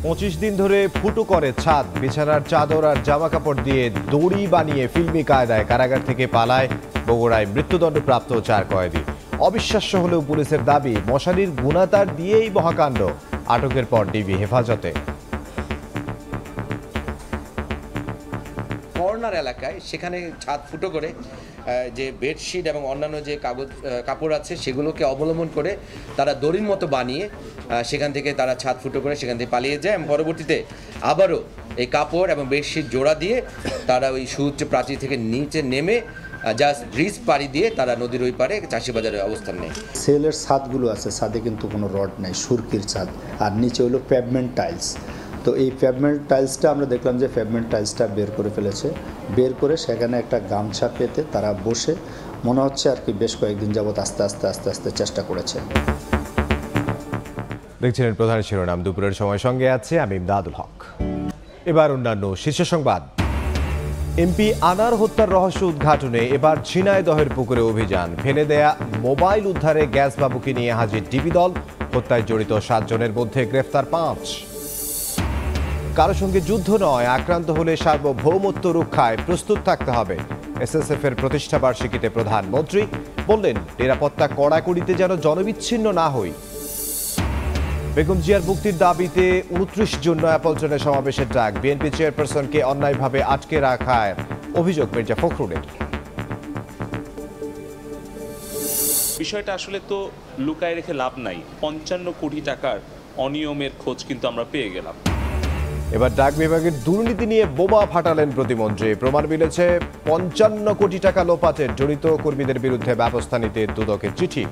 25 দিন ধরে ফুটো করে ছাদ, বিছানার চাদর আর জামা কাপড় দিয়ে দড়ি বানিয়ে ফিল্মি কায়দায় কারাগার থেকে পালায় বগুড়ায় মৃত্যুদণ্ডপ্রাপ্ত 4 কয়েদি। অবিশ্বাস্য হলেও পুলিশের দাবি, মশারির গুণাতার দিয়েই মহাকাণ্ড। আটকের পর ডিবি হেফাজতে। কর্নার এলাকায় সেখানে ছাদ ফুটো করে যে বেডশিট এবং অন্যান্য যে কাপড় আছে সেগুলোকে অবলম্বন করে তারা দড়ির মতো বানিয়ে সেখান থেকে তারা ছাদ ফুটো করে সেখান থেকে পালিয়ে যায় এবং পরবর্তীতে আবারও এই কাপড় এবং বেডশিট জোড়া দিয়ে তারা ওই সুউচ্চ প্রাচীর থেকে নিচে নেমে জাস্ট ব্রিজ পাড়ি দিয়ে তারা নদীর ওই পারে চাষিবাজারে অবস্থান নেয়। সেলের ছাদগুলো আছে, ছাদে কিন্তু কোনো রড নেই, সুরকির ছাদ, আর নিচে হলো পেভমেন্ট টাইলস। তো এই পেভমেন্ট টাইলসটা আমরা দেখলাম যে পেভমেন্ট টাইলসটা বের করে ফেলেছে, বের করে সেখানে একটা গামছা পেতে তারা বসে মনে হচ্ছে আর কি বেশ কয়েকদিন যাবৎ আস্তে আস্তে চেষ্টা করেছে। দেখছিলেন প্রধান শিরোনাম, দুপুরের সময় সঙ্গে আছে আমি ইমদাদুল হক। এবার অন্যান্য শীর্ষ সংবাদ। এমপি আনার হত্যার রহস্য উদ্ঘাটনে এবার ঝিনাইদহের পুকুরে অভিযান। ফেলে দেয়া মোবাইল উদ্ধারে গ্যাস বাবুকে নিয়ে হাজির ডিবি দল। হত্যায় জড়িত 7 জনের মধ্যে গ্রেফতার 5। কারো সঙ্গে যুদ্ধ নয়, আক্রান্ত হলে সার্বভৌমত্ব রক্ষায় প্রস্তুত থাকতে হবে। এসএসএফ এর প্রতিষ্ঠা বার্ষিকীতে প্রধানমন্ত্রী বললেন, নিরাপত্তা কড়াকড়িতে যেন জনবিচ্ছিন্ন না হই। বেগম জিয়ার মুক্তির দাবিতে 29 জুন নয়াপল্টনে সমাবেশের ডাক। বিএনপি চেয়ারপারসনকে অন্যায়ভাবে আটকে রাখার অভিযোগ মির্জা ফখরুলের। বিষয়টা আসলে তো লুকায় রেখে লাভ নাই। 55 কোটি টাকার অনিয়মের খোঁজ কিন্তু আমরা পেয়ে গেলাম। এবার ডাক বিভাগের দুর্নীতি নিয়ে বোমা ফাটালেন প্রতিমন্ত্রী। প্রমাণ মিলেছে 55 কোটি টাকা লোপাটের জড়িত কর্মীদের বিরুদ্ধে ব্যবস্থা নিতে দুদকের চিঠি।